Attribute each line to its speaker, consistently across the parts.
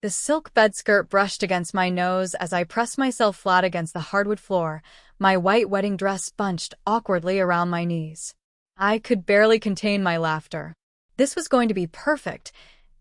Speaker 1: The silk bedskirt brushed against my nose as I pressed myself flat against the hardwood floor, my white wedding dress bunched awkwardly around my knees. I could barely contain my laughter. This was going to be perfect.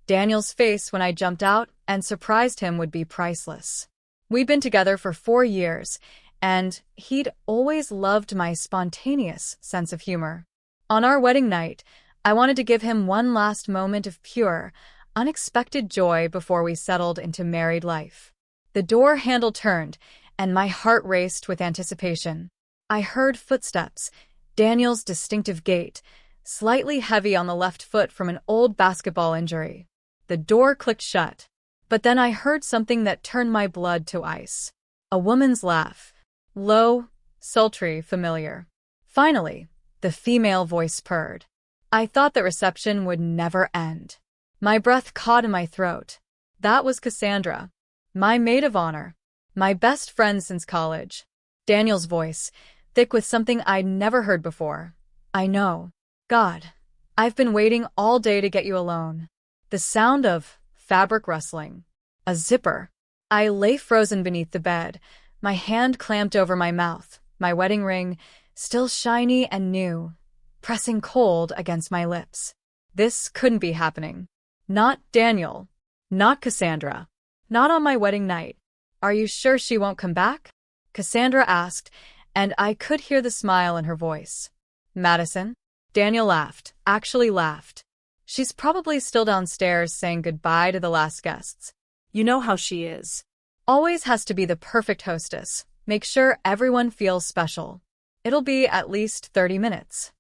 Speaker 1: Daniel's face when I jumped out and surprised him would be priceless. We'd been together for 4 years, and he'd always loved my spontaneous sense of humor. On our wedding night, I wanted to give him one last moment of pure, unexpected joy before we settled into married life. The door handle turned, and my heart raced with anticipation. I heard footsteps, Daniel's distinctive gait, slightly heavy on the left foot from an old basketball injury. The door clicked shut. But then I heard something that turned my blood to ice. A woman's laugh. Low, sultry, familiar. Finally, the female voice purred. I thought the reception would never end. My breath caught in my throat. That was Cassandra, my maid of honor, my best friend since college. Daniel's voice, thick with something I'd never heard before. I know. God, I've been waiting all day to get you alone. The sound of fabric rustling. A zipper. I lay frozen beneath the bed, my hand clamped over my mouth, my wedding ring, still shiny and new, pressing cold against my lips. This couldn't be happening. Not Daniel. Not Cassandra. Not on my wedding night. Are you sure she won't come back? Cassandra asked, and I could hear the smile in her voice. Madison? Daniel laughed, actually laughed. She's probably still downstairs saying goodbye to the last guests.
Speaker 2: You know how she is.
Speaker 1: Always has to be the perfect hostess. Make sure everyone feels special. It'll be at least 30 minutes.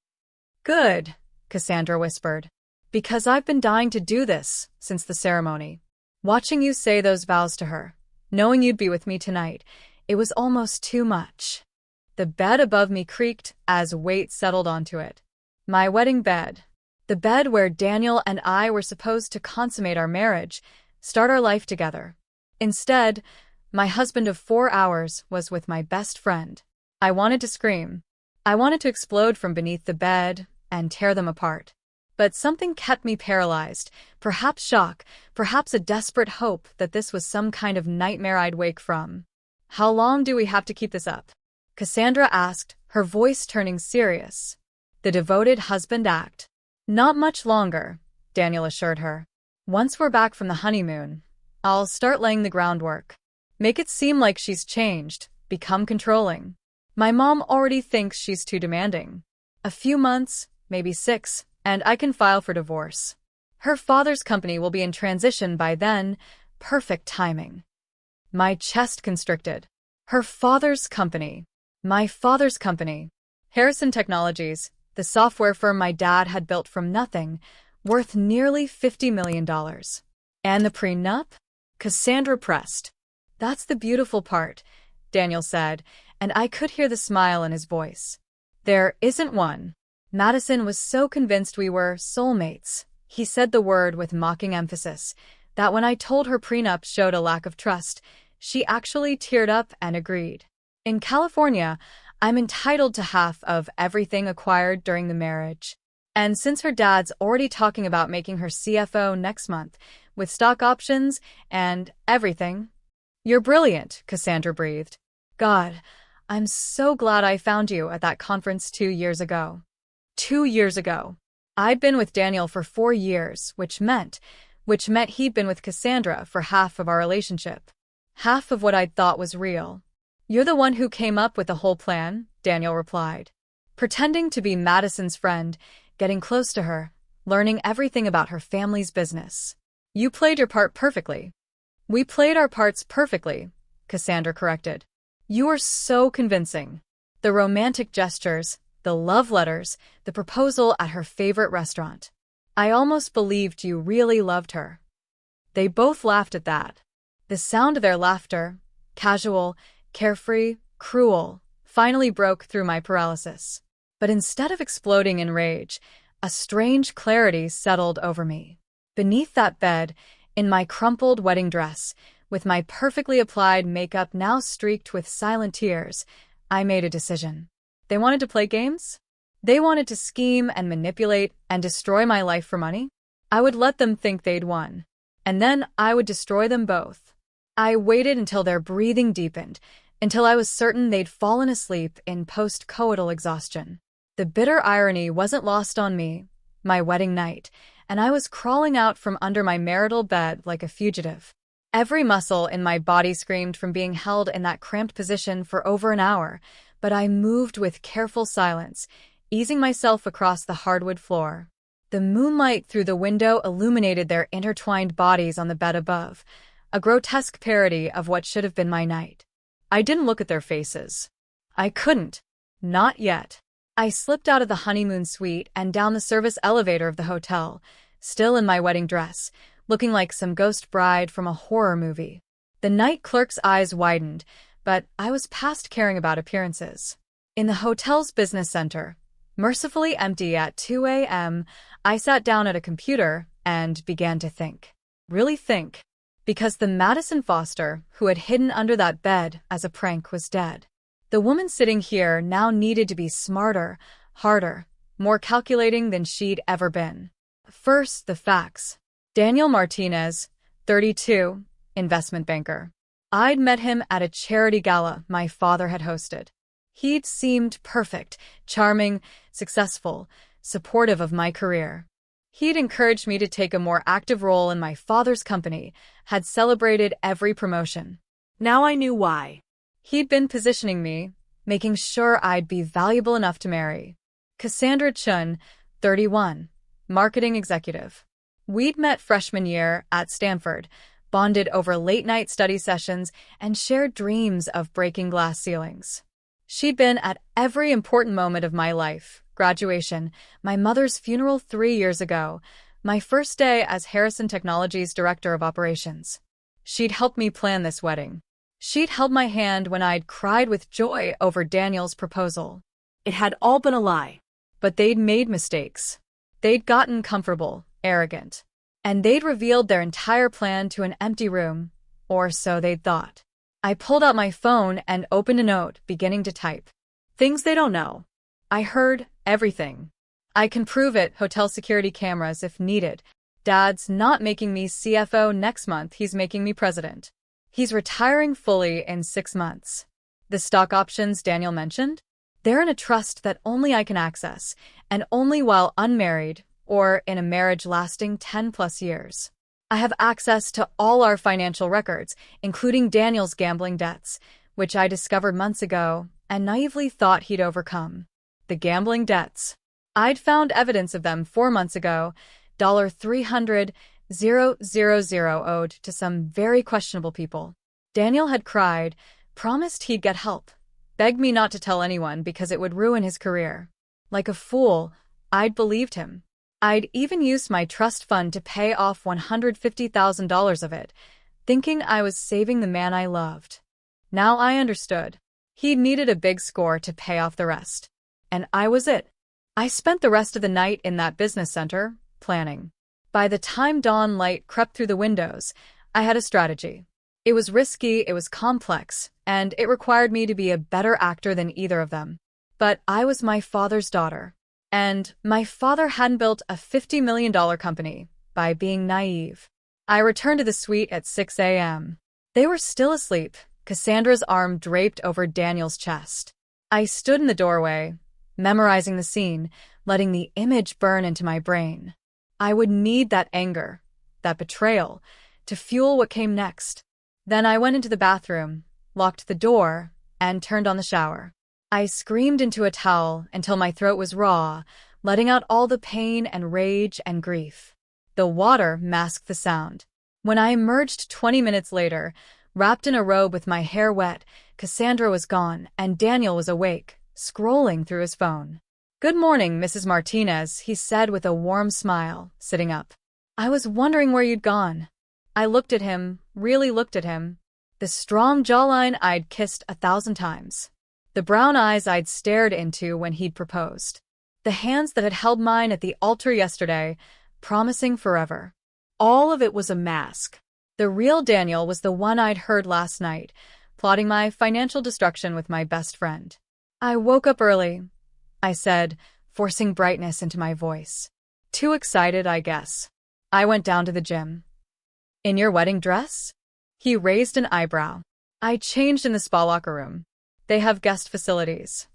Speaker 1: Good, Cassandra whispered. Because I've been dying to do this since the ceremony. Watching you say those vows to her, knowing you'd be with me tonight, it was almost too much. The bed above me creaked as weight settled onto it. My wedding bed. The bed where Daniel and I were supposed to consummate our marriage, start our life together. Instead, my husband of 4 hours was with my best friend. I wanted to scream. I wanted to explode from beneath the bed and tear them apart. But something kept me paralyzed, perhaps shock, perhaps a desperate hope that this was some kind of nightmare I'd wake from. How long do we have to keep this up? Cassandra asked, her voice turning serious. The devoted husband act. Not much longer, Daniel assured her. Once we're back from the honeymoon, I'll start laying the groundwork. Make it seem like she's changed, become controlling. My mom already thinks she's too demanding. A few months, maybe 6, and I can file for divorce. Her father's company will be in transition by then. Perfect timing. My chest constricted. Her father's company. My father's company. Harrison Technologies, the software firm my dad had built from nothing, worth nearly $50 million. And the prenup? Cassandra pressed. That's the beautiful part, Daniel said, and I could hear the smile in his voice. There isn't one. Madison was so convinced we were soulmates. He said the word with mocking emphasis, that when I told her prenup showed a lack of trust, she actually teared up and agreed. In California, I'm entitled to half of everything acquired during the marriage. And since her dad's already talking about making her CFO next month, with stock options and everything. You're brilliant, Cassandra breathed. God, I'm so glad I found you at that conference 2 years ago. 2 years ago. I'd been with Daniel for 4 years, which meant he'd been with Cassandra for half of our relationship. Half of what I'd thought was real. You're the one who came up with the whole plan, Daniel replied. Pretending to be Madison's friend, getting close to her, learning everything about her family's business. You played your part perfectly. We played our parts perfectly, Cassandra corrected. You were so convincing. The romantic gestures, the love letters, the proposal at her favorite restaurant. I almost believed you really loved her. They both laughed at that. The sound of their laughter, casual, carefree, cruel, finally broke through my paralysis. But instead of exploding in rage, a strange clarity settled over me. Beneath that bed, in my crumpled wedding dress, with my perfectly applied makeup now streaked with silent tears, I made a decision. They wanted to play games? They wanted to scheme and manipulate and destroy my life for money? I would let them think they'd won. and then I would destroy them both. I waited until their breathing deepened, until I was certain they'd fallen asleep in post-coital exhaustion. The bitter irony wasn't lost on me, my wedding night, and I was crawling out from under my marital bed like a fugitive. Every muscle in my body screamed from being held in that cramped position for over an hour, but I moved with careful silence, easing myself across the hardwood floor. The moonlight through the window illuminated their intertwined bodies on the bed above, a grotesque parody of what should have been my night. I didn't look at their faces. I couldn't. Not yet. I slipped out of the honeymoon suite and down the service elevator of the hotel, still in my wedding dress, looking like some ghost bride from a horror movie. The night clerk's eyes widened, but I was past caring about appearances. In the hotel's business center, mercifully empty at 2 a.m., I sat down at a computer and began to think. Really think. Because the Madison Foster, who had hidden under that bed as a prank, was dead. The woman sitting here now needed to be smarter, harder, more calculating than she'd ever been. First, the facts. Daniel Martinez, 32, investment banker. I'd met him at a charity gala my father had hosted. He'd seemed perfect, charming, successful, supportive of my career. He'd encouraged me to take a more active role in my father's company, had celebrated every promotion.
Speaker 2: Now I knew why.
Speaker 1: He'd been positioning me, making sure I'd be valuable enough to marry. Cassandra Chun, 31, marketing executive. We'd met freshman year at Stanford, bonded over late-night study sessions, and shared dreams of breaking glass ceilings. She'd been at every important moment of my life: graduation, my mother's funeral 3 years ago, my first day as Harrison Technologies Director of Operations. She'd helped me plan this wedding. She'd held my hand when I'd cried with joy over Daniel's proposal.
Speaker 2: It had all been a lie.
Speaker 1: But they'd made mistakes. They'd gotten comfortable, arrogant. And they'd revealed their entire plan to an empty room, or so they'd thought. I pulled out my phone and opened a note, beginning to type. Things they don't know. I heard everything. I can prove it, hotel security cameras if needed. Dad's not making me CFO next month, he's making me president. He's retiring fully in 6 months. The stock options Daniel mentioned? They're in a trust that only I can access, and only while unmarried or in a marriage lasting 10+ years. I have access to all our financial records, including Daniel's gambling debts, which I discovered months ago and naively thought he'd overcome. The gambling debts. I'd found evidence of them 4 months ago, $300,000 owed to some very questionable people. Daniel had cried, promised he'd get help, begged me not to tell anyone because it would ruin his career. Like a fool, I'd believed him. I'd even used my trust fund to pay off $150,000 of it, thinking I was saving the man I loved. Now I understood. He'd needed a big score to pay off the rest. And I was it. I spent the rest of the night in that business center, planning. By the time dawn light crept through the windows, I had a strategy. It was risky, it was complex, and it required me to be a better actor than either of them. But I was my father's daughter. And my father hadn't built a $50 million company by being naive. I returned to the suite at 6 a.m. They were still asleep, Cassandra's arm draped over Daniel's chest. I stood in the doorway, memorizing the scene, letting the image burn into my brain. I would need that anger, that betrayal, to fuel what came next. Then I went into the bathroom, locked the door, and turned on the shower. I screamed into a towel until my throat was raw, letting out all the pain and rage and grief. The water masked the sound. When I emerged 20 minutes later, wrapped in a robe with my hair wet, Cassandra was gone and Daniel was awake, scrolling through his phone. "Good morning, Mrs. Martinez," he said with a warm smile, sitting up. "I was wondering where you'd gone." I looked at him, really looked at him. The strong jawline I'd kissed 1,000 times. The brown eyes I'd stared into when he'd proposed. The hands that had held mine at the altar yesterday, promising forever. All of it was a mask. The real Daniel was the one I'd heard last night, plotting my financial destruction with my best friend. "I woke up early," I said, forcing brightness into my voice. "Too excited, I guess. I went down to the gym." In your wedding dress? He raised an eyebrow. I changed in the spa locker room. They have guest facilities.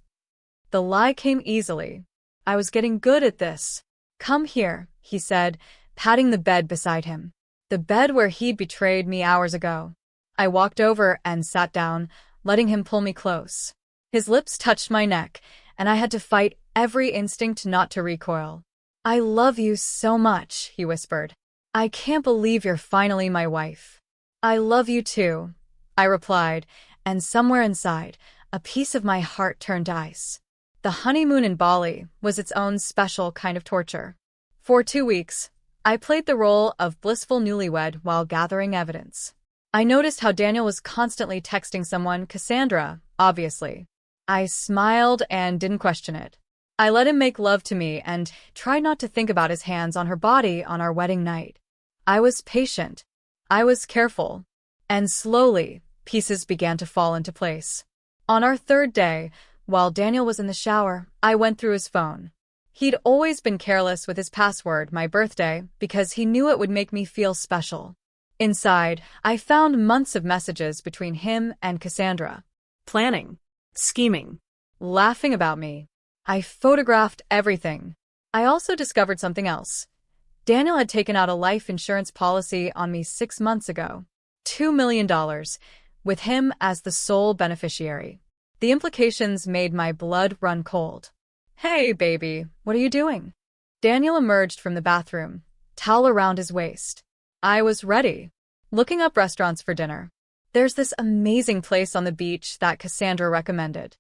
Speaker 1: The lie came easily. I was getting good at this. Come here, he said, patting the bed beside him. The bed where he'd betrayed me hours ago. I walked over and sat down, letting him pull me close. His lips touched my neck, and I had to fight every instinct not to recoil. I love you so much, he whispered. I can't believe you're finally my wife. I love you too, I replied, and somewhere inside, a piece of my heart turned to ice. The honeymoon in Bali was its own special kind of torture. For 2 weeks, I played the role of blissful newlywed while gathering evidence. I noticed how Daniel was constantly texting someone, Cassandra, obviously. I smiled and didn't question it. I let him make love to me and tried not to think about his hands on her body on our wedding night. I was patient. I was careful. And slowly, pieces began to fall into place. On our 3rd day, while Daniel was in the shower, I went through his phone. He'd always been careless with his password, my birthday, because he knew it would make me feel special. Inside, I found months of messages between him and Cassandra.
Speaker 2: Planning. Scheming.
Speaker 1: Laughing about me. I photographed everything. I also discovered something else. Daniel had taken out a life insurance policy on me 6 months ago. $2 million, with him as the sole beneficiary. The implications made my blood run cold. Hey, baby, what are you doing? Daniel emerged from the bathroom, towel around his waist. I was ready, looking up restaurants for dinner. There's this amazing place on the beach that Cassandra recommended.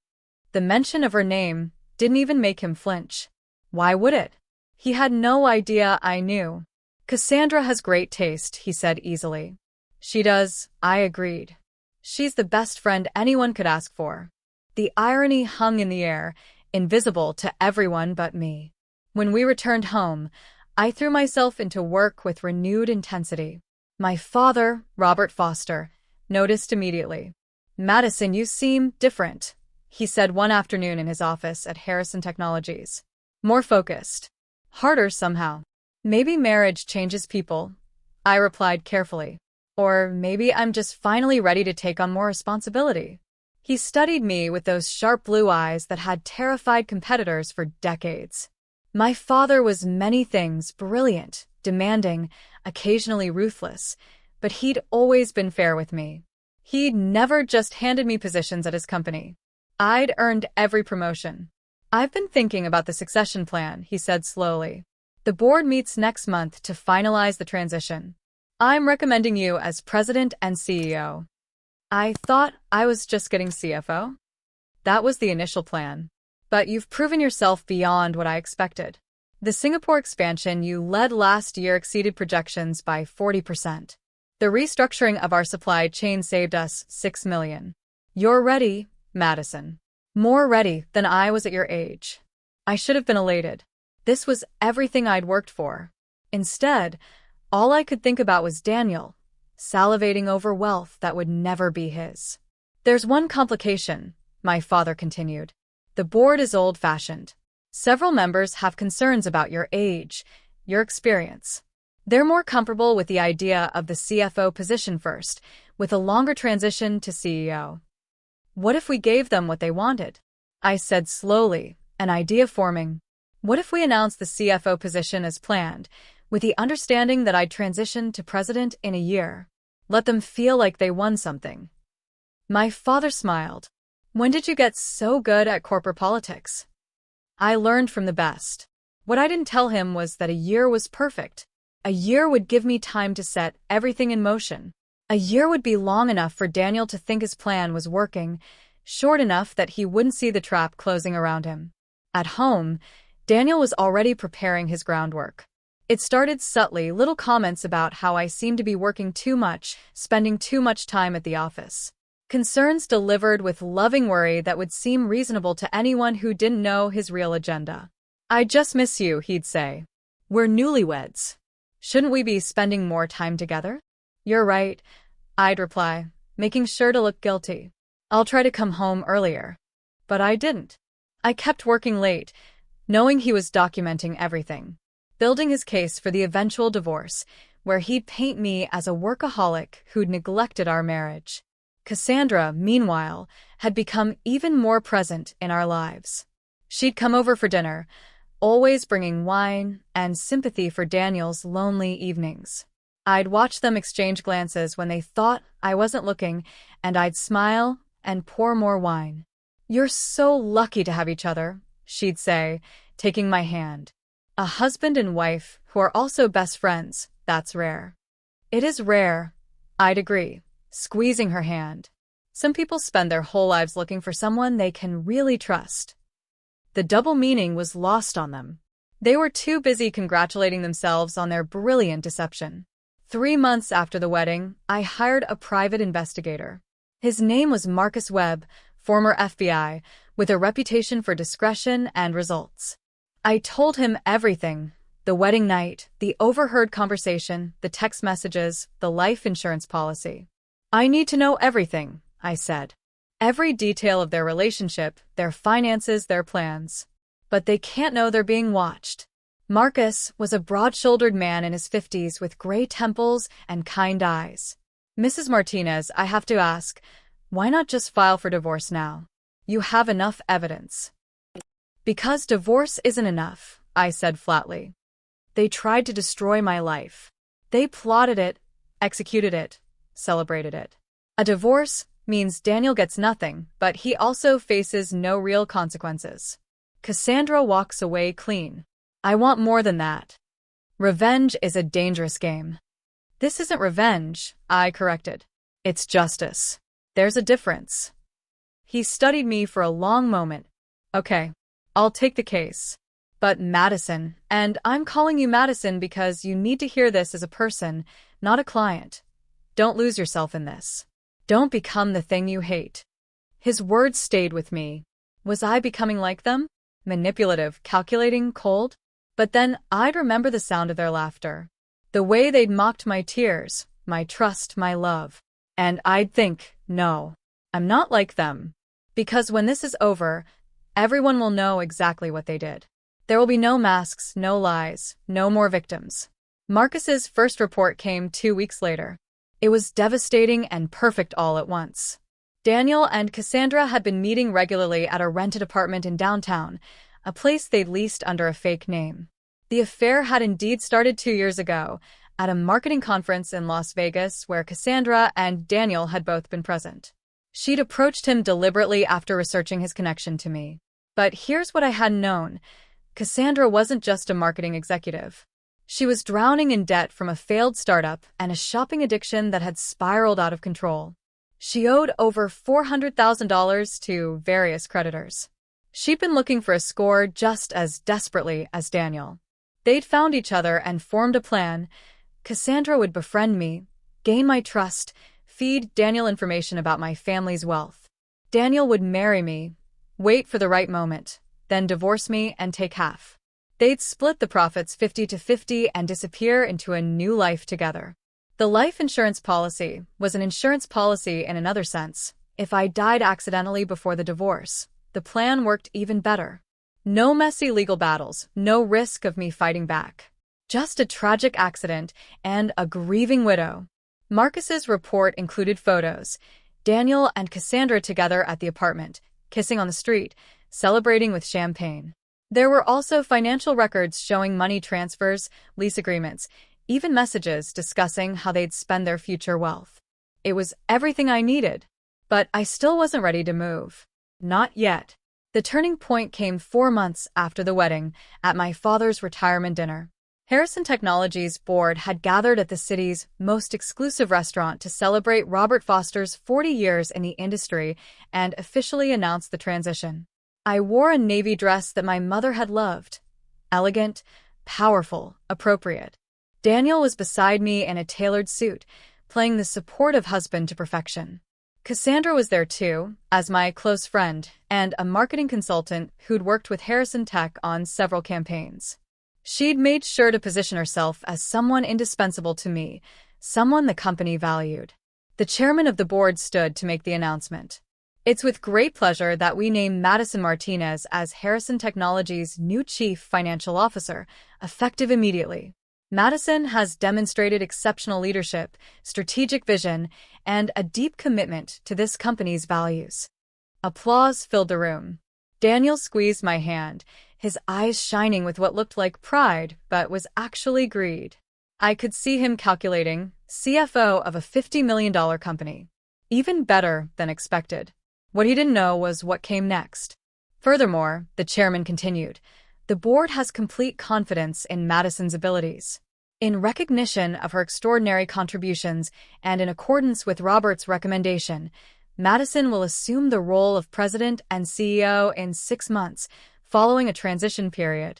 Speaker 1: The mention of her name didn't even make him flinch. Why would it? He had no idea I knew. Cassandra has great taste, he said easily. She does, I agreed. She's the best friend anyone could ask for. The irony hung in the air, invisible to everyone but me. When we returned home, I threw myself into work with renewed intensity. My father, Robert Foster, noticed immediately. Madison, you seem different, he said one afternoon in his office at Harrison Technologies. More focused. Harder somehow. Maybe marriage changes people, I replied carefully. Or maybe I'm just finally ready to take on more responsibility. He studied me with those sharp blue eyes that had terrified competitors for decades. My father was many things, brilliant, demanding, occasionally ruthless, but he'd always been fair with me. He'd never just handed me positions at his company. I'd earned every promotion. I've been thinking about the succession plan, he said slowly. The board meets next month to finalize the transition. I'm recommending you as president and CEO. I thought I was just getting CFO. That was the initial plan. But you've proven yourself beyond what I expected. The Singapore expansion you led last year exceeded projections by 40%. The restructuring of our supply chain saved us $6 million. You're ready, Madison. More ready than I was at your age. I should have been elated. This was everything I'd worked for. Instead, all I could think about was Daniel, salivating over wealth that would never be his. There's one complication, my father continued. The board is old-fashioned. Several members have concerns about your age, your experience. They're more comfortable with the idea of the CFO position first, with a longer transition to CEO. What if we gave them what they wanted? I said slowly, an idea forming. What if we announced the CFO position as planned, with the understanding that I'd transition to president in a year? Let them feel like they won something. My father smiled. When did you get so good at corporate politics? I learned from the best. What I didn't tell him was that a year was perfect. A year would give me time to set everything in motion. A year would be long enough for Daniel to think his plan was working, short enough that he wouldn't see the trap closing around him. At home, Daniel was already preparing his groundwork. It started subtly, little comments about how I seemed to be working too much, spending too much time at the office. Concerns delivered with loving worry that would seem reasonable to anyone who didn't know his real agenda. I just miss you, he'd say. We're newlyweds. Shouldn't we be spending more time together? You're right, I'd reply, making sure to look guilty. I'll try to come home earlier. But I didn't. I kept working late, knowing he was documenting everything, building his case for the eventual divorce, where he'd paint me as a workaholic who'd neglected our marriage. Cassandra, meanwhile, had become even more present in our lives. She'd come over for dinner, always bringing wine and sympathy for Daniel's lonely evenings. I'd watch them exchange glances when they thought I wasn't looking, and I'd smile and pour more wine. "You're so lucky to have each other," she'd say, taking my hand. "A husband and wife who are also best friends, that's rare." "It is rare," I'd agree, squeezing her hand. "Some people spend their whole lives looking for someone they can really trust." The double meaning was lost on them. They were too busy congratulating themselves on their brilliant deception. 3 months after the wedding, I hired a private investigator. His name was Marcus Webb, former FBI, with a reputation for discretion and results. I told him everything: the wedding night, the overheard conversation, the text messages, the life insurance policy. "I need to know everything," I said. "Every detail of their relationship, their finances, their plans. But they can't know they're being watched." Marcus was a broad-shouldered man in his 50s with gray temples and kind eyes. "Mrs. Martinez, I have to ask, why not just file for divorce now? You have enough evidence." "Because divorce isn't enough," I said flatly. "They tried to destroy my life. They plotted it, executed it, celebrated it. A divorce means Daniel gets nothing, but he also faces no real consequences. Cassandra walks away clean. I want more than that. Revenge is a dangerous game." "This isn't revenge," I corrected. "It's justice. There's a difference." He studied me for a long moment. "Okay, I'll take the case. But Madison, and I'm calling you Madison because you need to hear this as a person, not a client. Don't lose yourself in this. Don't become the thing you hate." His words stayed with me. Was I becoming like them? Manipulative, calculating, cold? But then I'd remember the sound of their laughter, the way they'd mocked my tears, my trust, my love. And I'd think, no, I'm not like them. Because when this is over, everyone will know exactly what they did. There will be no masks, no lies, no more victims. Marcus's first report came 2 weeks later. It was devastating and perfect all at once. Daniel and Cassandra had been meeting regularly at a rented apartment in downtown, a place they'd leased under a fake name. The affair had indeed started 2 years ago, at a marketing conference in Las Vegas where Cassandra and Daniel had both been present. She'd approached him deliberately after researching his connection to me. But here's what I hadn't known. Cassandra wasn't just a marketing executive. She was drowning in debt from a failed startup and a shopping addiction that had spiraled out of control. She owed over $400,000 to various creditors. She'd been looking for a score just as desperately as Daniel. They'd found each other and formed a plan. Cassandra would befriend me, gain my trust, feed Daniel information about my family's wealth. Daniel would marry me, wait for the right moment, then divorce me and take half. They'd split the profits 50-50 and disappear into a new life together. The life insurance policy was an insurance policy in another sense. If I died accidentally before the divorce, the plan worked even better. No messy legal battles, no risk of me fighting back. Just a tragic accident and a grieving widow. Marcus's report included photos. Daniel and Cassandra together at the apartment, kissing on the street, celebrating with champagne. There were also financial records showing money transfers, lease agreements, even messages discussing how they'd spend their future wealth. It was everything I needed. But I still wasn't ready to move. Not yet. The turning point came 4 months after the wedding, at my father's retirement dinner. Harrison Technologies' board had gathered at the city's most exclusive restaurant to celebrate Robert Foster's 40 years in the industry and officially announce the transition. I wore a navy dress that my mother had loved. Elegant, powerful, appropriate. Daniel was beside me in a tailored suit, playing the supportive husband to perfection. Cassandra was there too, as my close friend and a marketing consultant who'd worked with Harrison Tech on several campaigns. She'd made sure to position herself as someone indispensable to me, someone the company valued. The chairman of the board stood to make the announcement. "It's with great pleasure that we name Madison Martinez as Harrison Technologies' new chief financial officer, effective immediately." Madison has demonstrated exceptional leadership, strategic vision, and a deep commitment to this company's values. Applause filled the room. Daniel squeezed my hand, his eyes shining with what looked like pride but was actually greed. I could see him calculating, CFO of a $50 million company. Even better than expected. What he didn't know was what came next. Furthermore, the chairman continued, the board has complete confidence in Madison's abilities. In recognition of her extraordinary contributions and in accordance with Robert's recommendation, Madison will assume the role of president and CEO in 6 months, following a transition period.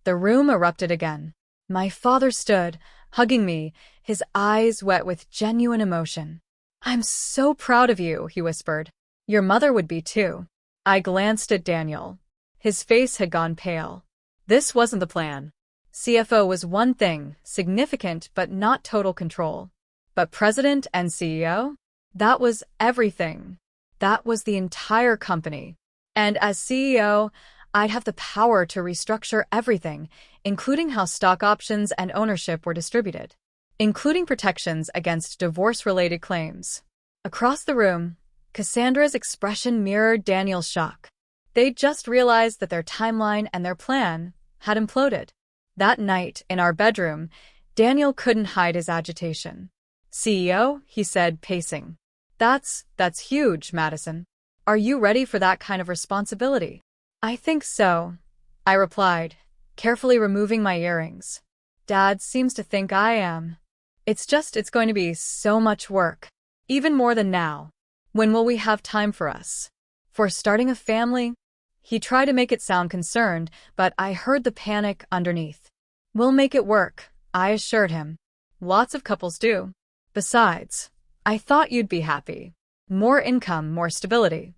Speaker 1: The room erupted again. My father stood, hugging me, his eyes wet with genuine emotion. I'm so proud of you, he whispered. Your mother would be too. I glanced at Daniel. His face had gone pale. This wasn't the plan. CFO was one thing, significant but not total control. But president and CEO? That was everything. That was the entire company. And as CEO, I'd have the power to restructure everything, including how stock options and ownership were distributed, including protections against divorce-related claims. Across the room, Cassandra's expression mirrored Daniel's shock. They'd just realized that their timeline and their plan had imploded. That night, in our bedroom, Daniel couldn't hide his agitation. CEO, he said, pacing. That's huge, Madison. Are you ready for that kind of responsibility? I think so, I replied, carefully removing my earrings. Dad seems to think I am. It's going to be so much work. Even more than now. When will we have time for us? For starting a family? He tried to make it sound concerned, but I heard the panic underneath. We'll make it work, I assured him. Lots of couples do. Besides, I thought you'd be happy. More income, more stability.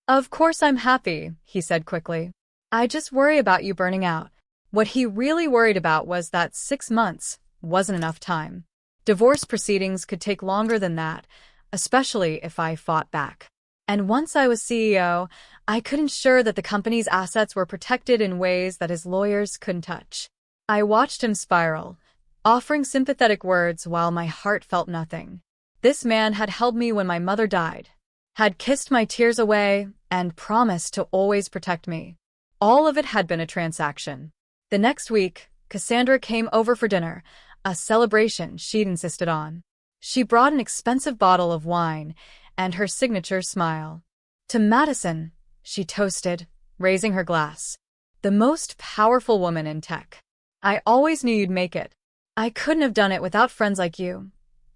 Speaker 1: Of course I'm happy, he said quickly. I just worry about you burning out. What he really worried about was that 6 months wasn't enough time. Divorce proceedings could take longer than that, especially if I fought back. And once I was CEO, I could ensure that the company's assets were protected in ways that his lawyers couldn't touch. I watched him spiral, offering sympathetic words while my heart felt nothing. This man had held me when my mother died, had kissed my tears away, and promised to always protect me. All of it had been a transaction. The next week, Cassandra came over for dinner, a celebration she'd insisted on. She brought an expensive bottle of wine and her signature smile. To Madison, she toasted, raising her glass. The most powerful woman in tech. I always knew you'd make it. I couldn't have done it without friends like you,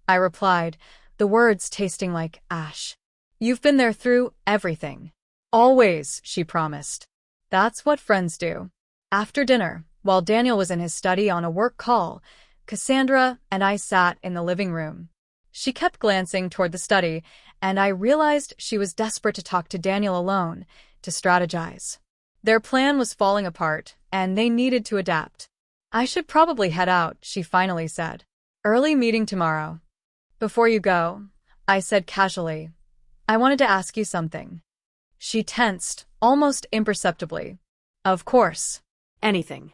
Speaker 1: I replied, the words tasting like ash. You've been there through everything. Always, she promised. That's what friends do. After dinner, while Daniel was in his study on a work call, Cassandra and I sat in the living room. She kept glancing toward the study, and I realized she was desperate to talk to Daniel alone, to strategize. Their plan was falling apart, and they needed to adapt. I should probably head out, she finally said. Early meeting tomorrow. Before you go, I said casually, I wanted to ask you something. She tensed, almost imperceptibly. Of course.
Speaker 2: Anything.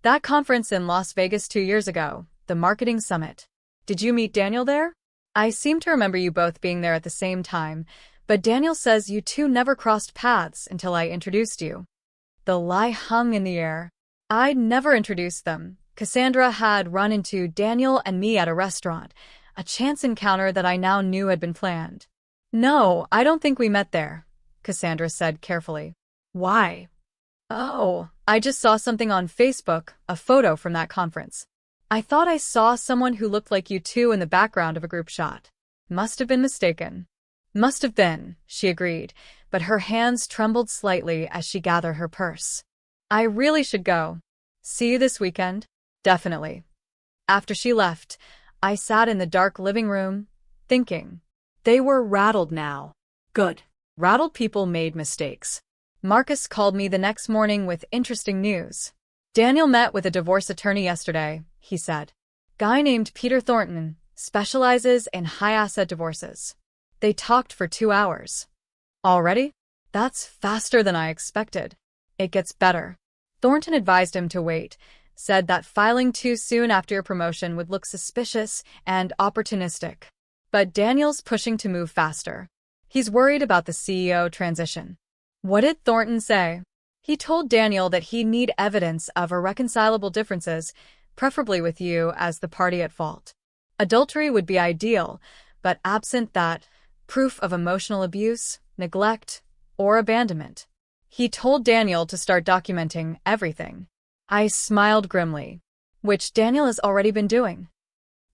Speaker 1: That conference in Las Vegas 2 years ago, the marketing summit. Did you meet Daniel there? I seem to remember you both being there at the same time, but Daniel says you two never crossed paths until I introduced you. The lie hung in the air. I'd never introduced them. Cassandra had run into Daniel and me at a restaurant, a chance encounter that I now knew had been planned. No, I don't think we met there, Cassandra said carefully. Why? Oh, I just saw something on Facebook, a photo from that conference. I thought I saw someone who looked like you two in the background of a group shot. Must have been mistaken. Must have been, she agreed, but her hands trembled slightly as she gathered her purse. I really should go. See you this weekend? Definitely. After she left, I sat in the dark living room, thinking. They were rattled now. Good. Rattled people made mistakes. Marcus called me the next morning with interesting news. Daniel met with a divorce attorney yesterday, he said. Guy named Peter Thornton, specializes in high-asset divorces. They talked for 2 hours. Already? That's faster than I expected. It gets better. Thornton advised him to wait, said that filing too soon after your promotion would look suspicious and opportunistic. But Daniel's pushing to move faster. He's worried about the CEO transition. What did Thornton say? He told Daniel that he'd need evidence of irreconcilable differences, preferably with you as the party at fault. Adultery would be ideal, but absent that, proof of emotional abuse, neglect, or abandonment. He told Daniel to start documenting everything. I smiled grimly, which Daniel has already been doing.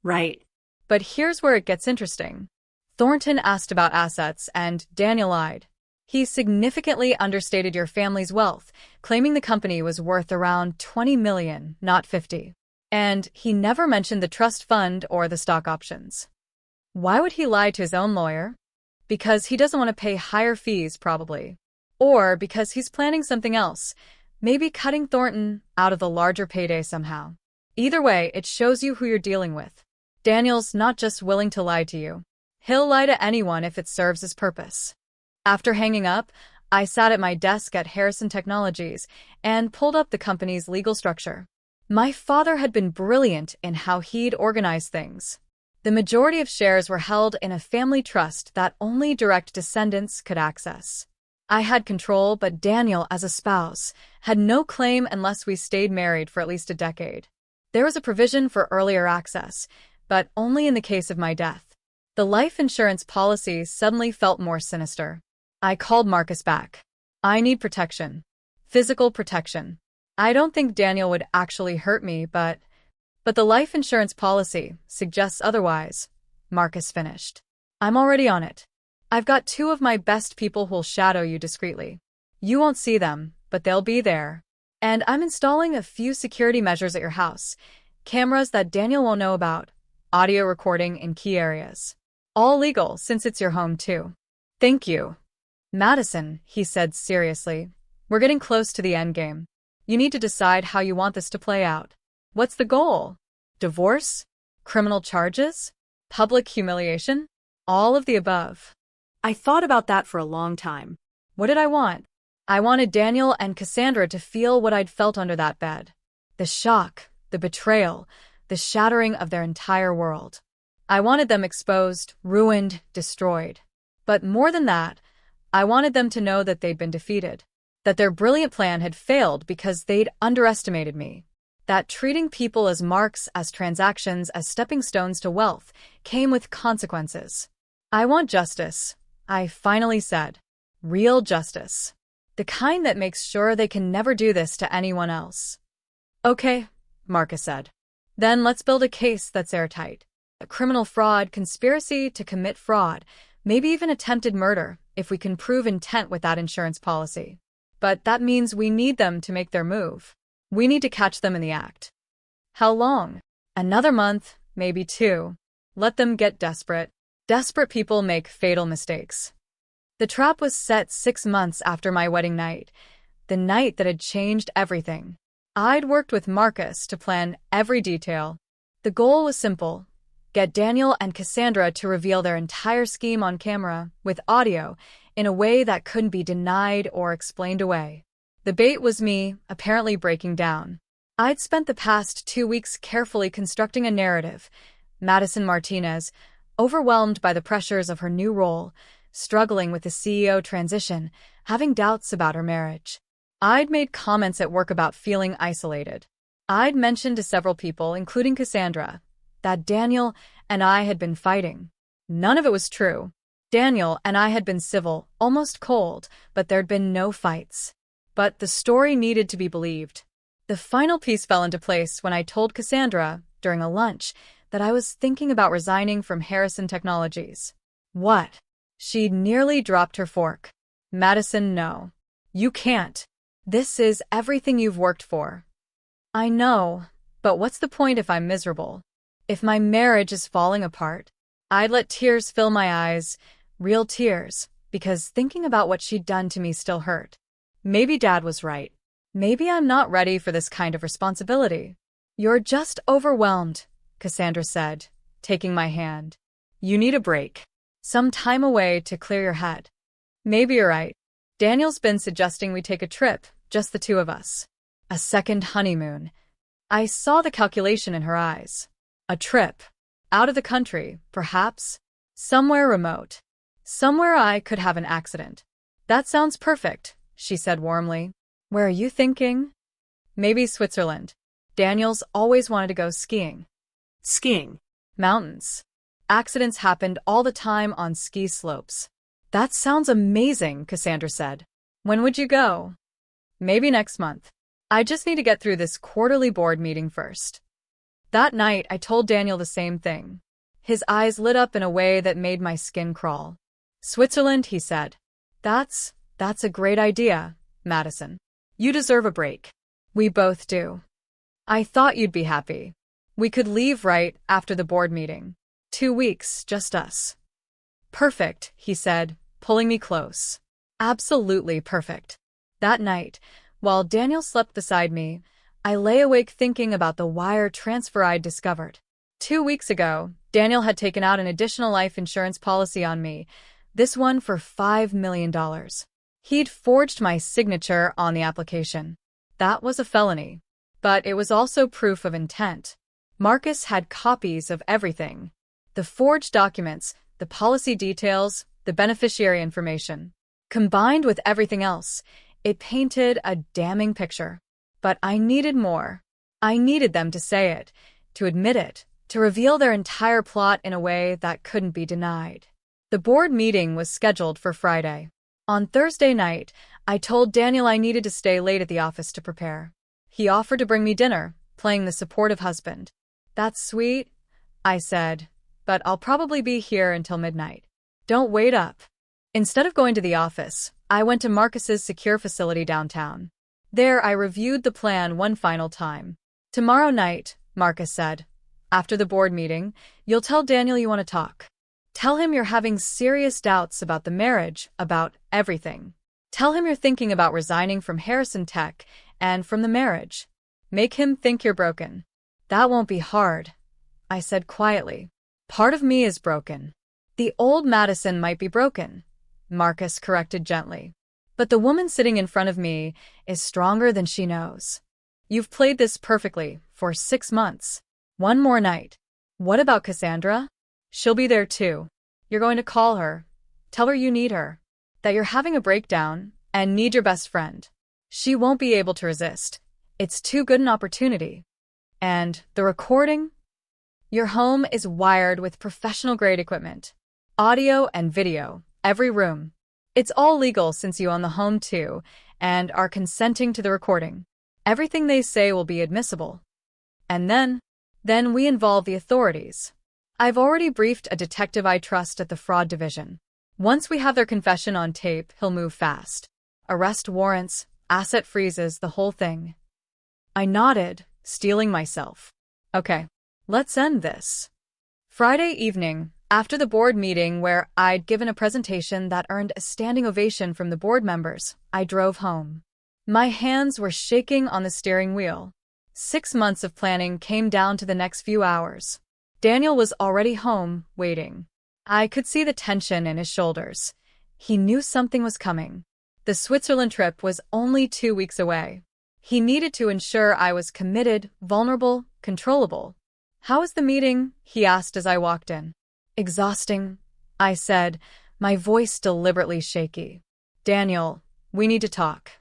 Speaker 2: Right.
Speaker 1: But here's where it gets interesting. Thornton asked about assets, and Daniel lied. He significantly understated your family's wealth, claiming the company was worth around $20 million, not $50. And he never mentioned the trust fund or the stock options. Why would he lie to his own lawyer? Because he doesn't want to pay higher fees, probably. Or because he's planning something else, maybe cutting Thornton out of the larger payday somehow. Either way, it shows you who you're dealing with. Daniel's not just willing to lie to you. He'll lie to anyone if it serves his purpose. After hanging up, I sat at my desk at Harrison Technologies and pulled up the company's legal structure. My father had been brilliant in how he'd organized things. The majority of shares were held in a family trust that only direct descendants could access. I had control, but Daniel, as a spouse, had no claim unless we stayed married for at least a decade. There was a provision for earlier access, but only in the case of my death. The life insurance policy suddenly felt more sinister. I called Marcus back. I need protection. Physical protection. I don't think Daniel would actually hurt me, but the life insurance policy suggests otherwise, Marcus finished. I'm already on it. I've got 2 of my best people who'll shadow you discreetly. You won't see them, but they'll be there. And I'm installing a few security measures at your house. Cameras that Daniel won't know about. Audio recording in key areas. All legal, since it's your home too. Thank you. Madison, he said seriously, we're getting close to the endgame. You need to decide how you want this to play out. What's the goal? Divorce? Criminal charges? Public humiliation? All of the above.
Speaker 2: I thought about that for a long time.
Speaker 1: What did I want? I wanted Daniel and Cassandra to feel what I'd felt under that bed. The shock, the betrayal, the shattering of their entire world. I wanted them exposed, ruined, destroyed. But more than that, I wanted them to know that they'd been defeated. That their brilliant plan had failed because they'd underestimated me. That treating people as marks, as transactions, as stepping stones to wealth came with consequences. I want justice, I finally said. Real justice. The kind that makes sure they can never do this to anyone else. Okay, Marcus said. Then let's build a case that's airtight. A criminal fraud, conspiracy to commit fraud, maybe even attempted murder, if we can prove intent with that insurance policy. But that means we need them to make their move. We need to catch them in the act. How long? Another month, maybe 2. Let them get desperate. Desperate people make fatal mistakes. The trap was set 6 months after my wedding night, the night that had changed everything. I'd worked with Marcus to plan every detail. The goal was simple. Get Daniel and Cassandra to reveal their entire scheme on camera, with audio, in a way that couldn't be denied or explained away. The bait was me, apparently breaking down. I'd spent the past 2 weeks carefully constructing a narrative. Madison Martinez, overwhelmed by the pressures of her new role, struggling with the CEO transition, having doubts about her marriage. I'd made comments at work about feeling isolated. I'd mentioned to several people, including Cassandra, that Daniel and I had been fighting. None of it was true. Daniel and I had been civil, almost cold, but there'd been no fights. But the story needed to be believed. The final piece fell into place when I told Cassandra, during a lunch, that I was thinking about resigning from Harrison Technologies. What? She'd nearly dropped her fork. Madison, no. You can't. This is everything you've worked for. I know, but what's the point if I'm miserable? If my marriage is falling apart? I'd let tears fill my eyes, real tears, because thinking about what she'd done to me still hurt. Maybe Dad was right. Maybe I'm not ready for this kind of responsibility. You're just overwhelmed, Cassandra said, taking my hand. You need a break. Some time away to clear your head. Maybe you're right. Daniel's been suggesting we take a trip, just the 2 of us. A second honeymoon. I saw the calculation in her eyes. A trip. Out of the country, perhaps. Somewhere remote. Somewhere I could have an accident. That sounds perfect, she said warmly. Where are you thinking? Maybe Switzerland. Daniel's always wanted to go skiing.
Speaker 2: Skiing.
Speaker 1: Mountains. Accidents happened all the time on ski slopes. That sounds amazing, Cassandra said. When would you go? Maybe next month. I just need to get through this quarterly board meeting first. That night, I told Daniel the same thing. His eyes lit up in a way that made my skin crawl. Switzerland, he said. That's a great idea, Madison. You deserve a break. We both do. I thought you'd be happy. We could leave right after the board meeting. 2 weeks, just us. Perfect, he said, pulling me close. Absolutely perfect. That night, while Daniel slept beside me, I lay awake thinking about the wire transfer I'd discovered. 2 weeks ago, Daniel had taken out an additional life insurance policy on me, this one for $5 million. He'd forged my signature on the application. That was a felony. But it was also proof of intent. Marcus had copies of everything. The forged documents, the policy details, the beneficiary information. Combined with everything else, it painted a damning picture. But I needed more. I needed them to say it, to admit it, to reveal their entire plot in a way that couldn't be denied. The board meeting was scheduled for Friday. On Thursday night, I told Daniel I needed to stay late at the office to prepare. He offered to bring me dinner, playing the supportive husband. That's sweet, I said, but I'll probably be here until midnight. Don't wait up. Instead of going to the office, I went to Marcus's secure facility downtown. There I reviewed the plan one final time. Tomorrow night, Marcus said, after the board meeting, you'll tell Daniel you want to talk. Tell him you're having serious doubts about the marriage, about everything. Tell him you're thinking about resigning from Harrison Tech and from the marriage. Make him think you're broken. That won't be hard, I said quietly. Part of me is broken. The old Madison might be broken, Marcus corrected gently. But the woman sitting in front of me is stronger than she knows. You've played this perfectly for 6 months. One more night. What about Cassandra? She'll be there too. You're going to call her. Tell her you need her. That you're having a breakdown and need your best friend. She won't be able to resist. It's too good an opportunity. And the recording? Your home is wired with professional-grade equipment. Audio and video, every room. It's all legal since you own the home too, and are consenting to the recording. Everything they say will be admissible. And then we involve the authorities. I've already briefed a detective I trust at the fraud division. Once we have their confession on tape, he'll move fast. Arrest warrants, asset freezes, the whole thing. I nodded, steeling myself. Okay, let's end this. Friday evening, after the board meeting where I'd given a presentation that earned a standing ovation from the board members, I drove home. My hands were shaking on the steering wheel. 6 months of planning came down to the next few hours. Daniel was already home, waiting. I could see the tension in his shoulders. He knew something was coming. The Switzerland trip was only 2 weeks away. He needed to ensure I was committed, vulnerable, controllable. How was the meeting? He asked as I walked in. Exhausting, I said, my voice deliberately shaky. Daniel, we need to talk.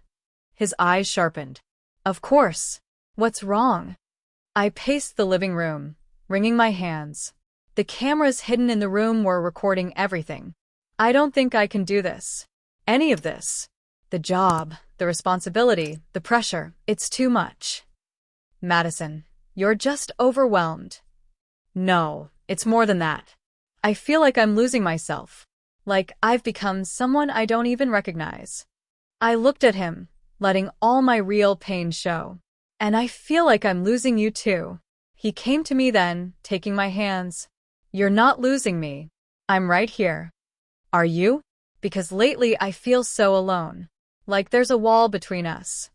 Speaker 1: His eyes sharpened. Of course. What's wrong? I paced the living room, wringing my hands. The cameras hidden in the room were recording everything. I don't think I can do this. Any of this. The job, the responsibility, the pressure, it's too much. Madison, you're just overwhelmed. No, it's more than that. I feel like I'm losing myself. Like I've become someone I don't even recognize. I looked at him, letting all my real pain show. And I feel like I'm losing you too. He came to me then, taking my hands. You're not losing me. I'm right here. Are you? Because lately I feel so alone. Like there's a wall between us.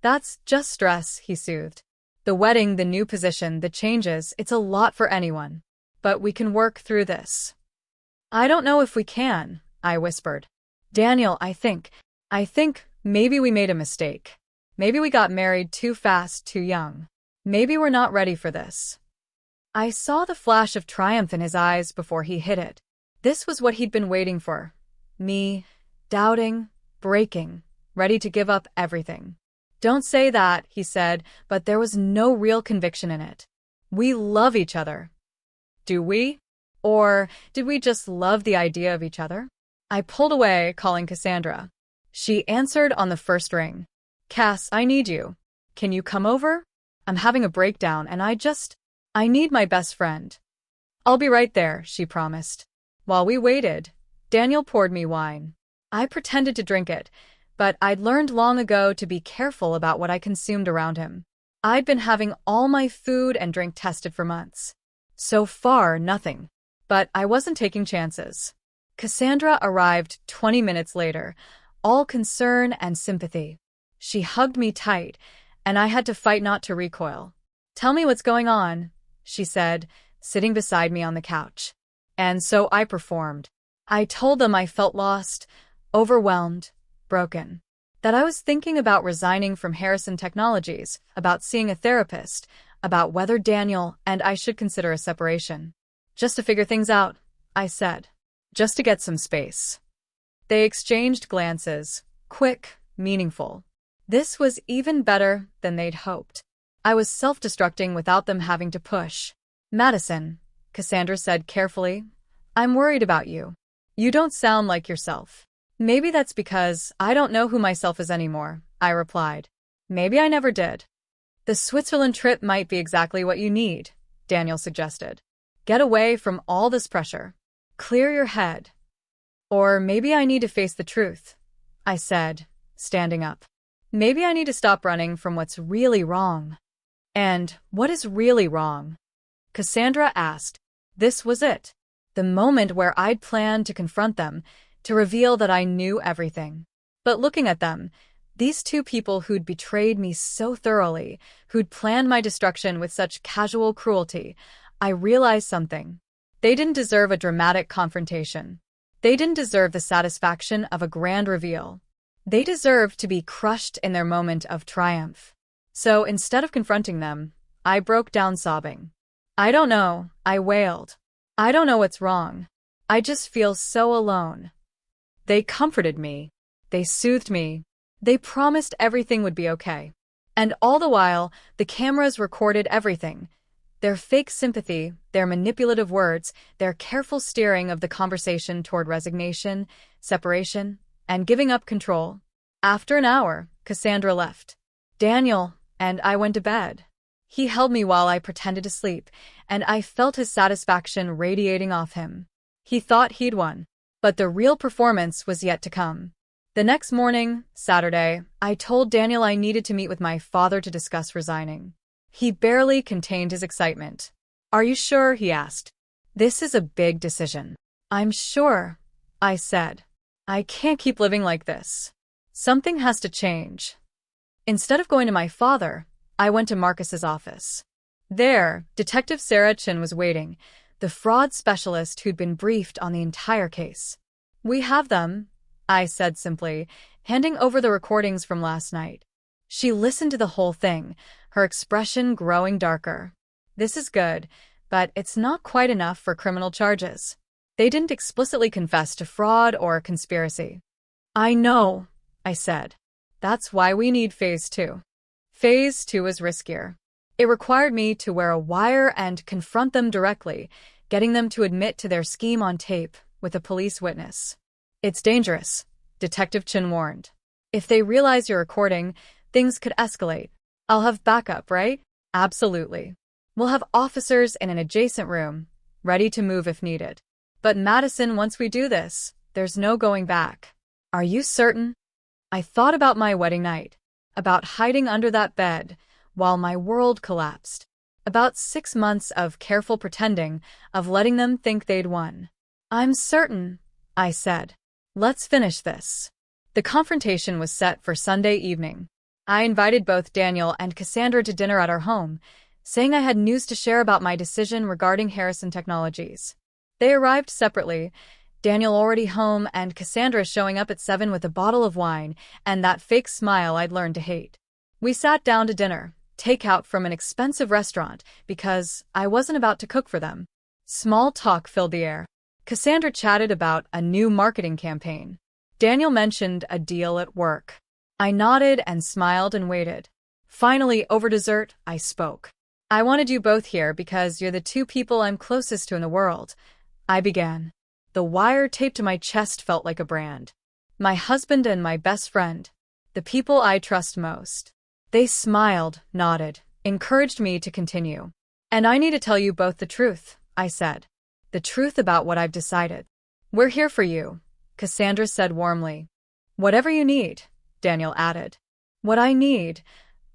Speaker 1: That's just stress, he soothed. The wedding, the new position, the changes, it's a lot for anyone. But we can work through this. I don't know if we can, I whispered. Daniel, I think maybe we made a mistake. Maybe we got married too fast, too young. Maybe we're not ready for this. I saw the flash of triumph in his eyes before he hit it. This was what he'd been waiting for. Me, doubting, breaking, ready to give up everything. Don't say that, he said, but there was no real conviction in it. We love each other. Do we? Or did we just love the idea of each other? I pulled away, calling Cassandra. She answered on the first ring. Cass, I need you. Can you come over? I'm having a breakdown and I need my best friend. I'll be right there, she promised. While we waited, Daniel poured me wine. I pretended to drink it, but I'd learned long ago to be careful about what I consumed around him. I'd been having all my food and drink tested for months. So far, nothing. But I wasn't taking chances. Cassandra arrived 20 minutes later, all concern and sympathy. She hugged me tight, and I had to fight not to recoil. Tell me what's going on, she said, sitting beside me on the couch. And so I performed. I told them I felt lost, overwhelmed, broken. That I was thinking about resigning from Harrison Technologies, about seeing a therapist, about whether Daniel and I should consider a separation. Just to figure things out, I said. Just to get some space. They exchanged glances, quick, meaningful. This was even better than they'd hoped. I was self-destructing without them having to push. Madison, Cassandra said carefully, I'm worried about you. You don't sound like yourself. Maybe that's because I don't know who myself is anymore, I replied. Maybe I never did. The Switzerland trip might be exactly what you need, Daniel suggested. Get away from all this pressure. Clear your head. Or maybe I need to face the truth, I said, standing up. Maybe I need to stop running from what's really wrong. And what is really wrong? Cassandra asked. This was it. The moment where I'd planned to confront them, to reveal that I knew everything. But looking at them, these two people who'd betrayed me so thoroughly, who'd planned my destruction with such casual cruelty, I realized something. They didn't deserve a dramatic confrontation. They didn't deserve the satisfaction of a grand reveal. They deserved to be crushed in their moment of triumph. So instead of confronting them, I broke down sobbing. I don't know, I wailed. I don't know what's wrong. I just feel so alone. They comforted me. They soothed me. They promised everything would be okay. And all the while, the cameras recorded everything. Their fake sympathy, their manipulative words, their careful steering of the conversation toward resignation, separation, and giving up control. After an hour, Cassandra left. Daniel and I went to bed. He held me while I pretended to sleep, and I felt his satisfaction radiating off him. He thought he'd won, but the real performance was yet to come. The next morning, Saturday, I told Daniel I needed to meet with my father to discuss resigning. He barely contained his excitement. Are you sure? He asked. This is a big decision. I'm sure, I said. I can't keep living like this. Something has to change. Instead of going to my father, I went to Marcus's office. There, Detective Sarah Chin was waiting, the fraud specialist who'd been briefed on the entire case. We have them, I said simply, handing over the recordings from last night. She listened to the whole thing, her expression growing darker. This is good, but it's not quite enough for criminal charges. They didn't explicitly confess to fraud or conspiracy. I know, I said. That's why we need Phase 2. Phase 2 is riskier. It required me to wear a wire and confront them directly, getting them to admit to their scheme on tape with a police witness. It's dangerous, Detective Chin warned. If they realize you're recording, things could escalate. I'll have backup, right? Absolutely. We'll have officers in an adjacent room, ready to move if needed. But Madison, once we do this, there's no going back. Are you certain? I thought about my wedding night, about hiding under that bed while my world collapsed, about 6 months of careful pretending, of letting them think they'd won. I'm certain, I said. Let's finish this. The confrontation was set for Sunday evening. I invited both Daniel and Cassandra to dinner at our home, saying I had news to share about my decision regarding Harrison Technologies. They arrived separately, Daniel already home and Cassandra showing up at 7 with a bottle of wine and that fake smile I'd learned to hate. We sat down to dinner, takeout from an expensive restaurant because I wasn't about to cook for them. Small talk filled the air. Cassandra chatted about a new marketing campaign. Daniel mentioned a deal at work. I nodded and smiled and waited. Finally, over dessert, I spoke. I wanted you both here because you're the two people I'm closest to in the world. I began. The wire taped to my chest felt like a brand. My husband and my best friend. The people I trust most. They smiled, nodded, encouraged me to continue. And I need to tell you both the truth, I said. The truth about what I've decided. We're here for you, Cassandra said warmly. Whatever you need, Daniel added. What I need,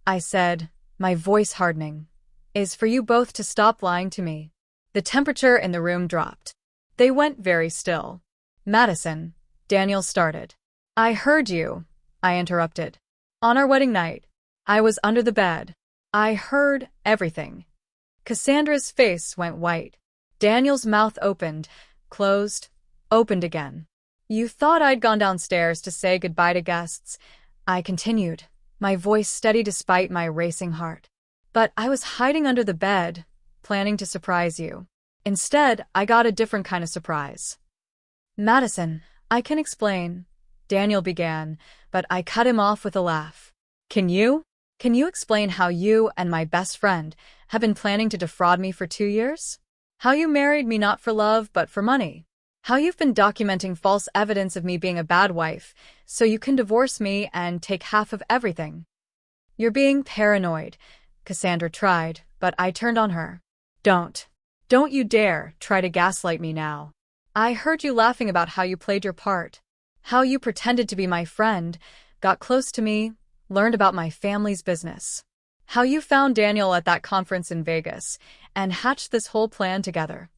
Speaker 1: I said, my voice hardening, is for you both to stop lying to me. The temperature in the room dropped. They went very still. Madison, Daniel started. I heard you, I interrupted. On our wedding night, I was under the bed. I heard everything. Cassandra's face went white. Daniel's mouth opened, closed, opened again. You thought I'd gone downstairs to say goodbye to guests, I continued, my voice steady despite my racing heart. But I was hiding under the bed, planning to surprise you. Instead, I got a different kind of surprise. Madison, I can explain, Daniel began, but I cut him off with a laugh. Can you? Can you explain how you and my best friend have been planning to defraud me for 2 years? How you married me not for love but for money? How you've been documenting false evidence of me being a bad wife so you can divorce me and take half of everything? You're being paranoid, Cassandra tried, but I turned on her. Don't you dare try to gaslight me now. I heard you laughing about how you played your part, how you pretended to be my friend, got close to me, learned about my family's business, how you found Daniel at that conference in Vegas and hatched this whole plan together.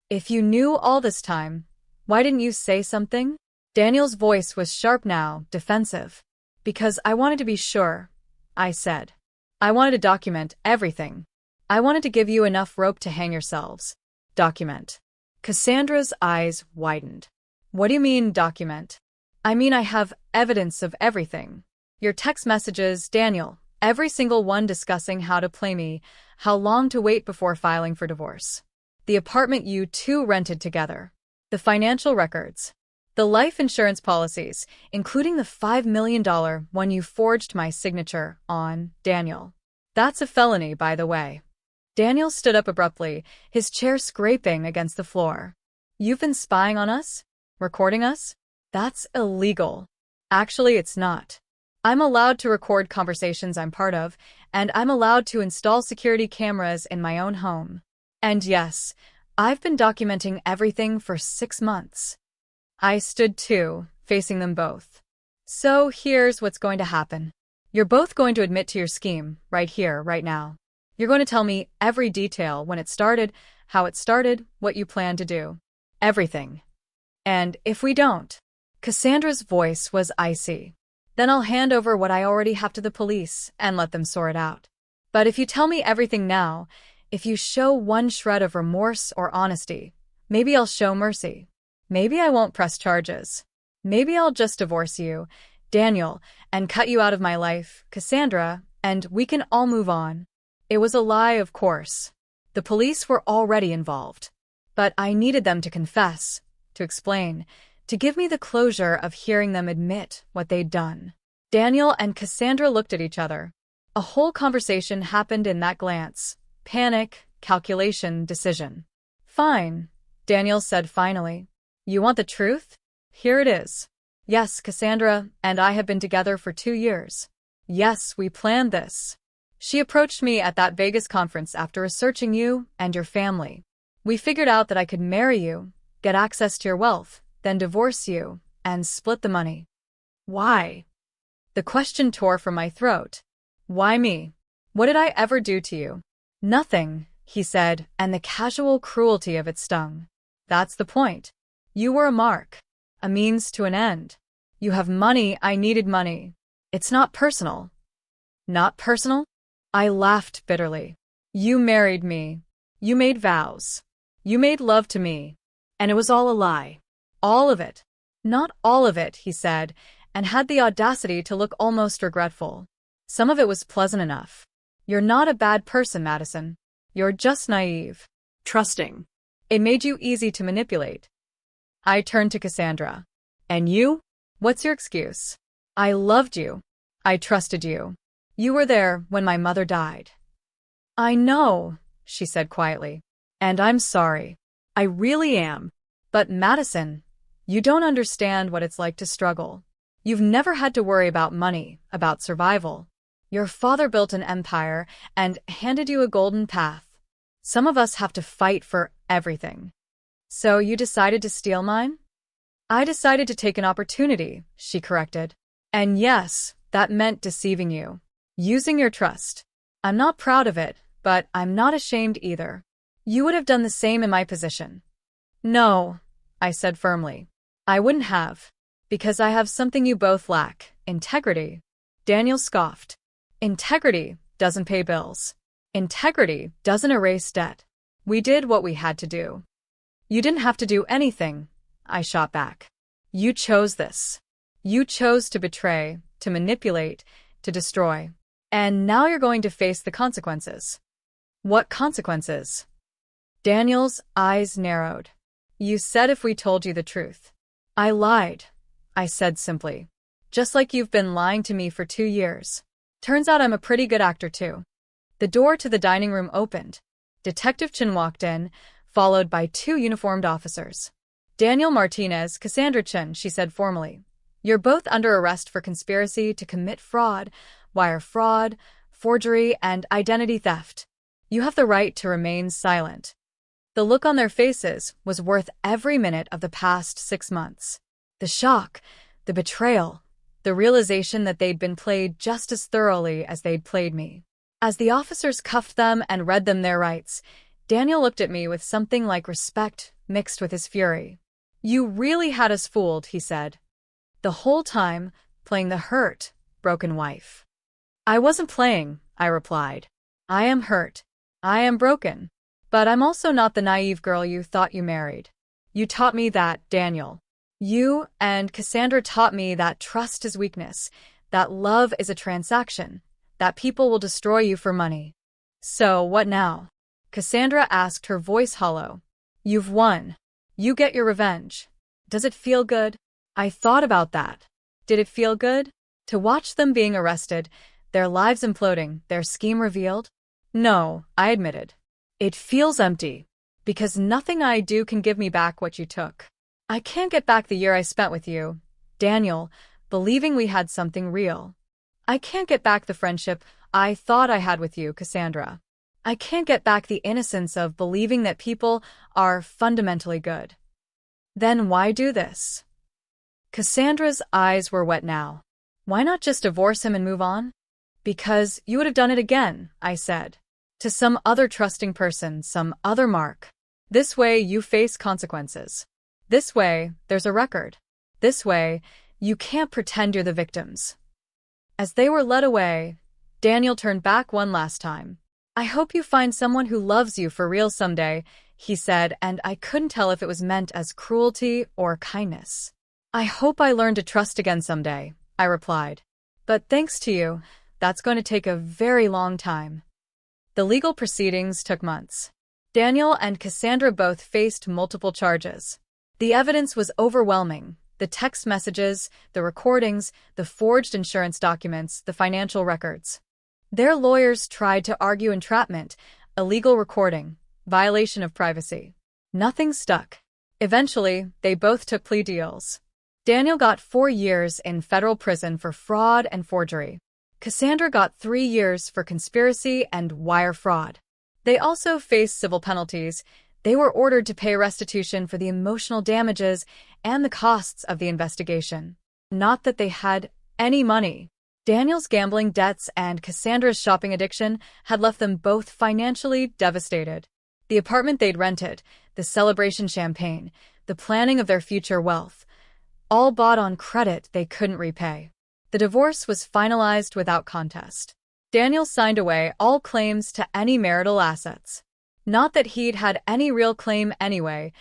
Speaker 1: If you knew all this time, why didn't you say something? Daniel's voice was sharp now, defensive. Because I wanted to be sure, I said. I wanted to document everything. I wanted to give you enough rope to hang yourselves. Document. Cassandra's eyes widened. What do you mean, document? I mean I have evidence of everything. Your text messages, Daniel, every single one discussing how to play me, how long to wait before filing for divorce. The apartment you two rented together. The financial records. The life insurance policies, including the $5 million one you forged my signature on, Daniel. That's a felony, by the way. Daniel stood up abruptly, his chair scraping against the floor. You've been spying on us? Recording us? That's illegal. Actually, it's not. I'm allowed to record conversations I'm part of, and I'm allowed to install security cameras in my own home. And yes, I've been documenting everything for 6 months. I stood too, facing them both. So here's what's going to happen. You're both going to admit to your scheme, right here, right now. You're going to tell me every detail, when it started, how it started, what you plan to do. Everything. And if we don't, Cassandra's voice was icy. Then I'll hand over what I already have to the police and let them sort it out. But if you tell me everything now, if you show one shred of remorse or honesty, maybe I'll show mercy. Maybe I won't press charges. Maybe I'll just divorce you, Daniel, and cut you out of my life, Cassandra, and we can all move on. It was a lie, of course. The police were already involved. But I needed them to confess, to explain, to give me the closure of hearing them admit what they'd done. Daniel and Cassandra looked at each other. A whole conversation happened in that glance. Panic, calculation, decision. Fine, Daniel said finally. You want the truth? Here it is. Yes, Cassandra and I have been together for 2 years. Yes, we planned this. She approached me at that Vegas conference after researching you and your family. We figured out that I could marry you, get access to your wealth, then divorce you, and split the money. Why? The question tore from my throat. Why me? What did I ever do to you? Nothing, he said, and the casual cruelty of it stung. That's the point. You were a mark, a means to an end. You have money, I needed money. It's not personal. Not personal? I laughed bitterly. You married me. You made vows. You made love to me.
Speaker 2: And it was all a lie.
Speaker 1: All of it. Not all of it, he said, and had the audacity to look almost regretful. Some of it was pleasant enough. You're not a bad person, Madison. You're just naive.
Speaker 2: Trusting.
Speaker 1: It made you easy to manipulate. I turned to Cassandra. And you? What's your excuse? I loved you. I trusted you. You were there when my mother died. I know, she said quietly. And I'm sorry.
Speaker 2: I really am.
Speaker 1: But Madison, you don't understand what it's like to struggle. You've never had to worry about money, about survival. Your father built an empire and handed you a golden path. Some of us have to fight for everything. So you decided to steal mine? I decided to take an opportunity, she corrected. And yes, that meant deceiving you. Using your trust. I'm not proud of it, but I'm not ashamed either. You would have done the same in my position. No, I said firmly. I wouldn't have. Because I have something you both lack, integrity. Daniel scoffed. Integrity doesn't pay bills. Integrity doesn't erase debt. We did what we had to do. You didn't have to do anything, I shot back. You chose this. You chose to betray, to manipulate, to destroy. And now you're going to face the consequences. What consequences? Daniel's eyes narrowed. You said if we told you the truth. I lied, I said simply. Just like you've been lying to me for 2 years. Turns out I'm a pretty good actor too. The door to the dining room opened. Detective Chin walked in, followed by 2 uniformed officers. Daniel Martinez, Cassandra Chin, she said formally. You're both under arrest for conspiracy to commit fraud, wire fraud, forgery, and identity theft. You have the right to remain silent. The look on their faces was worth every minute of the past 6 months. The shock, the betrayal, the realization that they'd been played just as thoroughly as they'd played me. As the officers cuffed them and read them their rights, Daniel looked at me with something like respect mixed with his fury. You really had us fooled, he said. The whole time, playing the hurt, broken wife. I wasn't playing, I replied. I am hurt. I am broken. But I'm also not the naive girl you thought you married. You taught me that, Daniel. You and Cassandra taught me that trust is weakness, that love is a transaction, that people will destroy you for money. So, what now? Cassandra asked, her voice hollow. You've won. You get your revenge. Does it feel good? I thought about that. Did it feel good? To watch them being arrested, their lives imploding, their scheme revealed? No, I admitted. It feels empty. Because nothing I do can give me back what you took. I can't get back the year I spent with you, Daniel, believing we had something real. I can't get back the friendship I thought I had with you, Cassandra. I can't get back the innocence of believing that people are fundamentally good. Then why do this? Cassandra's eyes were wet now. Why not just divorce him and move on? Because you would have done it again, I said. To some other trusting person, some other Mark. This way you face consequences. This way, there's a record. This way, you can't pretend you're the victims. As they were led away, Daniel turned back one last time. I hope you find someone who loves you for real someday, he said, and I couldn't tell if it was meant as cruelty or kindness. I hope I learn to trust again someday, I replied. But thanks to you, that's going to take a very long time. The legal proceedings took months. Daniel and Cassandra both faced multiple charges. The evidence was overwhelming. The text messages, the recordings, the forged insurance documents, the financial records. Their lawyers tried to argue entrapment, illegal recording, violation of privacy. Nothing stuck. Eventually, they both took plea deals. Daniel got 4 years in federal prison for fraud and forgery. Cassandra got 3 years for conspiracy and wire fraud. They also faced civil penalties. They were ordered to pay restitution for the emotional damages and the costs of the investigation. Not that they had any money. Daniel's gambling debts and Cassandra's shopping addiction had left them both financially devastated. The apartment they'd rented, the celebration champagne, the planning of their future wealth, all bought on credit they couldn't repay. The divorce was finalized without contest. Daniel signed away all claims to any marital assets. Not that he'd had any real claim anyway,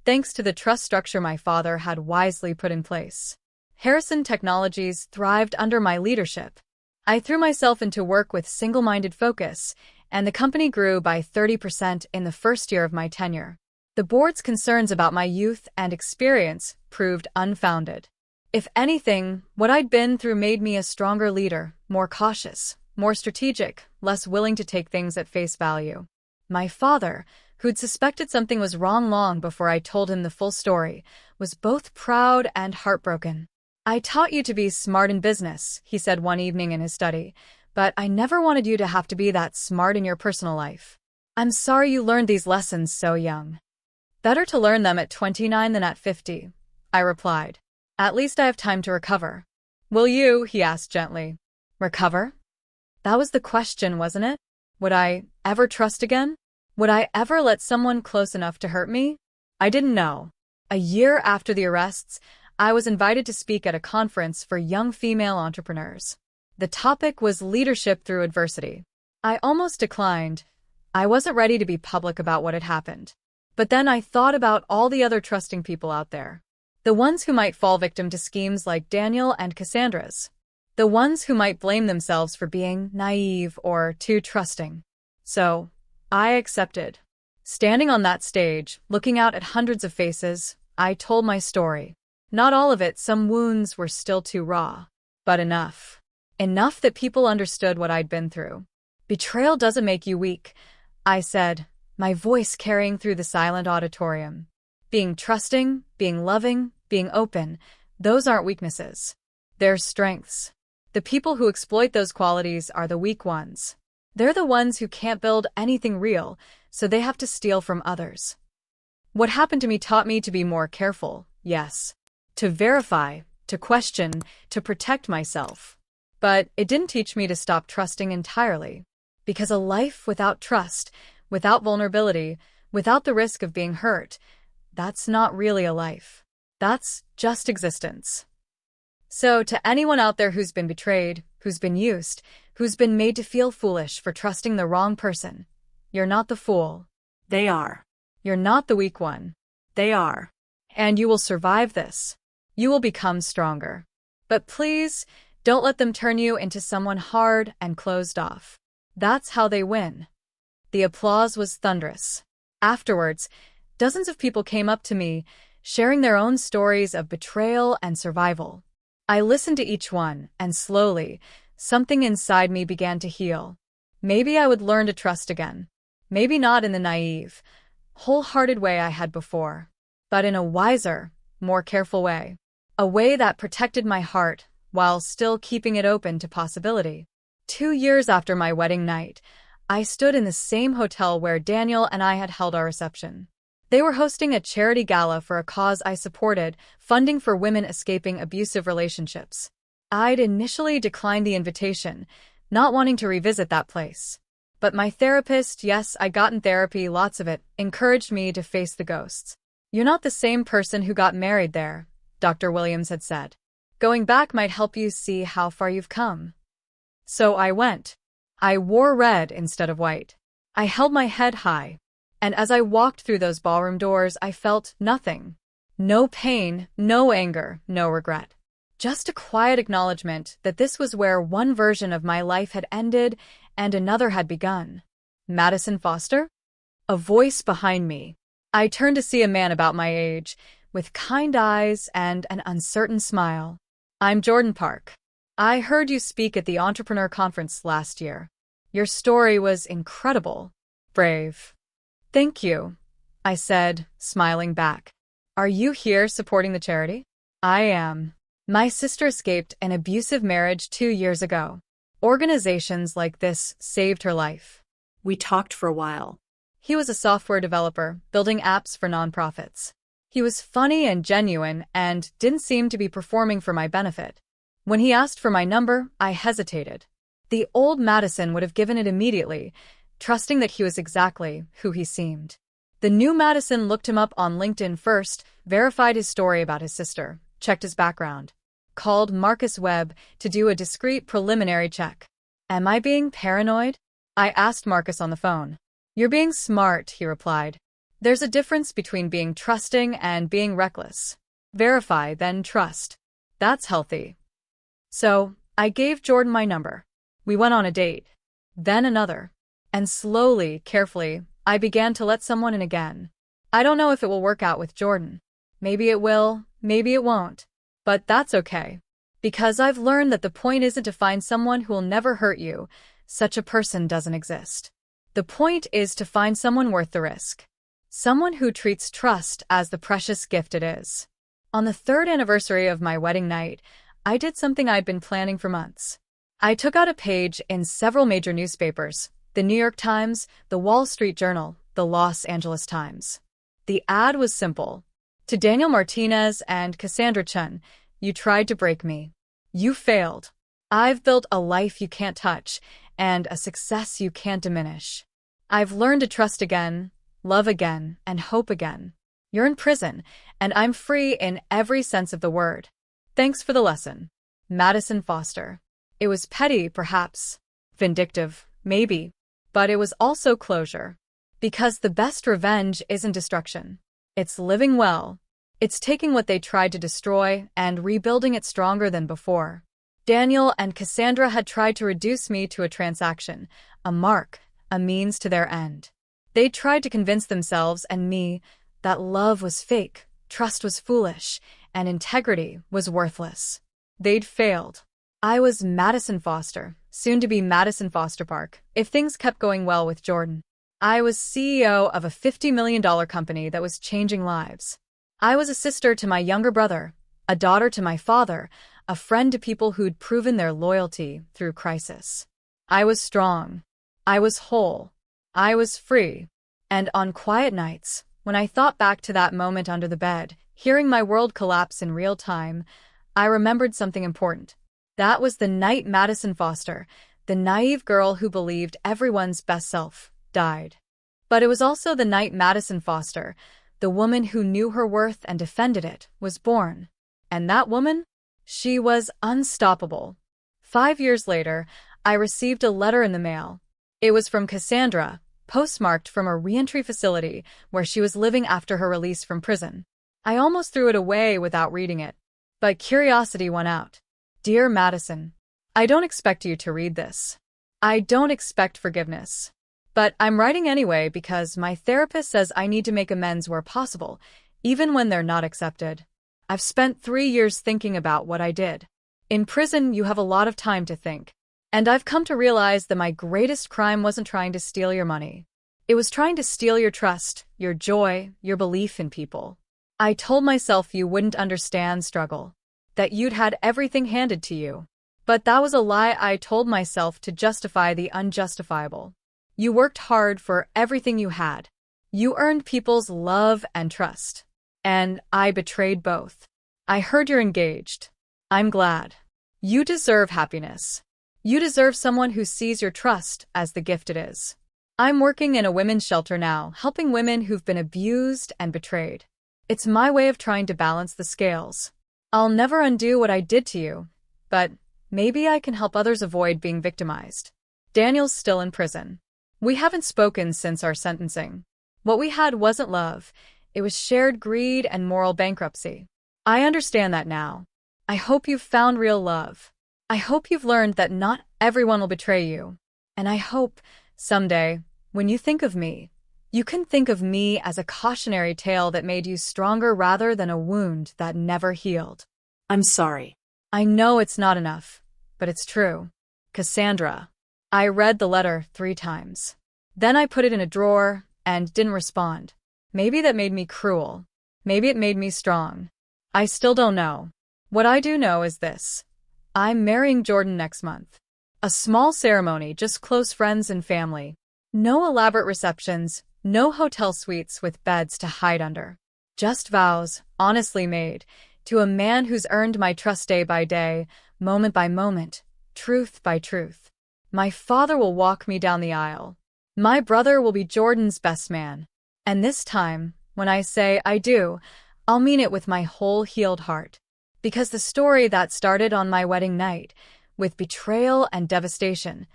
Speaker 1: thanks to the trust structure my father had wisely put in place. Harrison Technologies thrived under my leadership. I threw myself into work with single-minded focus, and the company grew by 30% in the first year of my tenure. The board's concerns about my youth and experience proved unfounded. If anything, what I'd been through made me a stronger leader, more cautious, more strategic, less willing to take things at face value. My father, who'd suspected something was wrong long before I told him the full story, was both proud and heartbroken. "I taught you to be smart in business," he said one evening in his study, "but I never wanted you to have to be that smart in your personal life. I'm sorry you learned these lessons so young." "Better to learn them at 29 than at 50, I replied. "At least I have time to recover." "Will you?" he asked gently. "Recover?" That was the question, wasn't it? Would I ever trust again? Would I ever let someone close enough to hurt me? I didn't know. A year after the arrests, I was invited to speak at a conference for young female entrepreneurs. The topic was leadership through adversity. I almost declined. I wasn't ready to be public about what had happened. But then I thought about all the other trusting people out there. The ones who might fall victim to schemes like Daniel and Cassandra's. The ones who might blame themselves for being naive or too trusting. So, I accepted. Standing on that stage, looking out at hundreds of faces, I told my story. Not all of it, some wounds were still too raw. But enough. Enough that people understood what I'd been through. "Betrayal doesn't make you weak," I said, my voice carrying through the silent auditorium. "Being trusting, being loving, being open, those aren't weaknesses. They're strengths. The people who exploit those qualities are the weak ones. They're the ones who can't build anything real, so they have to steal from others." What happened to me taught me to be more careful, yes. To verify, to question, to protect myself. But it didn't teach me to stop trusting entirely. Because a life without trust, without vulnerability, without the risk of being hurt, that's not really a life. That's just existence. So to anyone out there who's been betrayed, who's been used, who's been made to feel foolish for trusting the wrong person, you're not the fool.
Speaker 2: They are.
Speaker 1: You're not the weak one.
Speaker 2: They are.
Speaker 1: And you will survive this. You will become stronger. But please, don't let them turn you into someone hard and closed off. That's how they win. The applause was thunderous. Afterwards, dozens of people came up to me, sharing their own stories of betrayal and survival. I listened to each one, and slowly, something inside me began to heal. Maybe I would learn to trust again. Maybe not in the naive, wholehearted way I had before, but in a wiser, more careful way. A way that protected my heart while still keeping it open to possibility. 2 years after my wedding night, I stood in the same hotel where Daniel and I had held our reception. They were hosting a charity gala for a cause I supported, funding for women escaping abusive relationships. I'd initially declined the invitation, not wanting to revisit that place. But my therapist, yes, I'd gotten therapy, lots of it, encouraged me to face the ghosts. "You're not the same person who got married there," Dr. Williams had said. "Going back might help you see how far you've come." So I went. I wore red instead of white. I held my head high. And as I walked through those ballroom doors, I felt nothing. No pain, no anger, no regret. Just a quiet acknowledgement that this was where one version of my life had ended and another had begun. Madison Foster? A voice behind me. I turned to see a man about my age, with kind eyes and an uncertain smile. "I'm Jordan Park. I heard you speak at the Entrepreneur Conference last year. Your story was incredible. Brave." "Thank you," I said, smiling back. "Are you here supporting the charity?" "I am. My sister escaped an abusive marriage 2 years ago. Organizations like this saved her life."
Speaker 2: We talked for a while.
Speaker 1: He was a software developer, building apps for nonprofits. He was funny and genuine and didn't seem to be performing for my benefit. When he asked for my number, I hesitated. The old Madison would have given it immediately, trusting that he was exactly who he seemed. The new Madison looked him up on LinkedIn first, verified his story about his sister, checked his background, called Marcus Webb to do a discreet preliminary check. "Am I being paranoid?" I asked Marcus on the phone. "You're being smart," he replied. "There's a difference between being trusting and being reckless. Verify, then trust. That's healthy." So, I gave Jordan my number. We went on a date. Then another. And slowly, carefully, I began to let someone in again. I don't know if it will work out with Jordan. Maybe it will, maybe it won't. But that's okay. Because I've learned that the point isn't to find someone who will never hurt you. Such a person doesn't exist. The point is to find someone worth the risk. Someone who treats trust as the precious gift it is. On the 3rd anniversary of my wedding night, I did something I'd been planning for months. I took out a page in several major newspapers, the New York Times, the Wall Street Journal, the Los Angeles Times. The ad was simple. To Daniel Martinez and Cassandra Chun, you tried to break me. You failed. I've built a life you can't touch, and a success you can't diminish. I've learned to trust again, love again, and hope again. You're in prison, and I'm free in every sense of the word. Thanks for the lesson. Madison Foster. It was petty, perhaps. Vindictive, maybe. But it was also closure. Because the best revenge isn't destruction. It's living well. It's taking what they tried to destroy and rebuilding it stronger than before. Daniel and Cassandra had tried to reduce me to a transaction, a mark, a means to their end. They tried to convince themselves and me that love was fake, trust was foolish, and integrity was worthless. They'd failed. I was Madison Foster, soon to be Madison Foster Park, if things kept going well with Jordan. I was CEO of a $50 million company that was changing lives. I was a sister to my younger brother, a daughter to my father, a friend to people who'd proven their loyalty through crisis. I was strong. I was whole. I was free. And on quiet nights, when I thought back to that moment under the bed, hearing my world collapse in real time, I remembered something important. That was the night Madison Foster, the naive girl who believed everyone's best self, died. But it was also the night Madison Foster, the woman who knew her worth and defended it, was born. And that woman? She was unstoppable. 5 years later, I received a letter in the mail. It was from Cassandra, postmarked from a reentry facility where she was living after her release from prison. I almost threw it away without reading it. But curiosity won out. Dear Madison, I don't expect you to read this. I don't expect forgiveness. But I'm writing anyway because my therapist says I need to make amends where possible, even when they're not accepted. I've spent 3 years thinking about what I did. In prison, you have a lot of time to think. And I've come to realize that my greatest crime wasn't trying to steal your money. It was trying to steal your trust, your joy, your belief in people. I told myself you wouldn't understand struggle, that you'd had everything handed to you. But that was a lie I told myself to justify the unjustifiable. You worked hard for everything you had. You earned people's love and trust. And I betrayed both. I heard you're engaged. I'm glad. You deserve happiness. You deserve someone who sees your trust as the gift it is. I'm working in a women's shelter now, helping women who've been abused and betrayed. It's my way of trying to balance the scales. I'll never undo what I did to you, but maybe I can help others avoid being victimized. Daniel's still in prison. We haven't spoken since our sentencing. What we had wasn't love. It was shared greed and moral bankruptcy. I understand that now. I hope you've found real love. I hope you've learned that not everyone will betray you. And I hope, someday, when you think of me, you can think of me as a cautionary tale that made you stronger rather than a wound that never healed.
Speaker 2: I'm sorry.
Speaker 1: I know it's not enough, but it's true. Cassandra. I read the letter 3 times. Then I put it in a drawer and didn't respond. Maybe that made me cruel. Maybe it made me strong. I still don't know. What I do know is this. I'm marrying Jordan next month. A small ceremony, just close friends and family. No elaborate receptions, no hotel suites with beds to hide under. Just vows, honestly made, to a man who's earned my trust day by day, moment by moment, truth by truth. My father will walk me down the aisle. My brother will be Jordan's best man. And this time, when I say I do, I'll mean it with my whole healed heart. Because the story that started on my wedding night, with betrayal and devastation,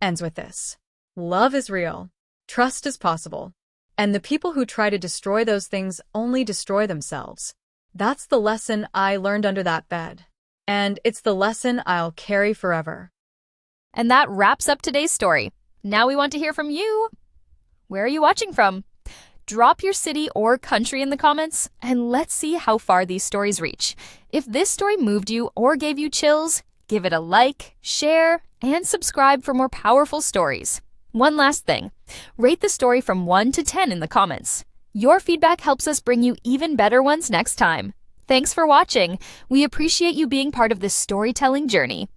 Speaker 1: ends with this. Love is real. Trust is possible. And the people who try to destroy those things only destroy themselves. That's the lesson I learned under that bed. And it's the lesson I'll carry forever.
Speaker 3: And that wraps up today's story. Now we want to hear from you. Where are you watching from? Drop your city or country in the comments, and let's see how far these stories reach. If this story moved you or gave you chills, give it a like, share, and subscribe for more powerful stories. One last thing, rate the story from 1 to 10 in the comments. Your feedback helps us bring you even better ones next time. Thanks for watching. We appreciate you being part of this storytelling journey.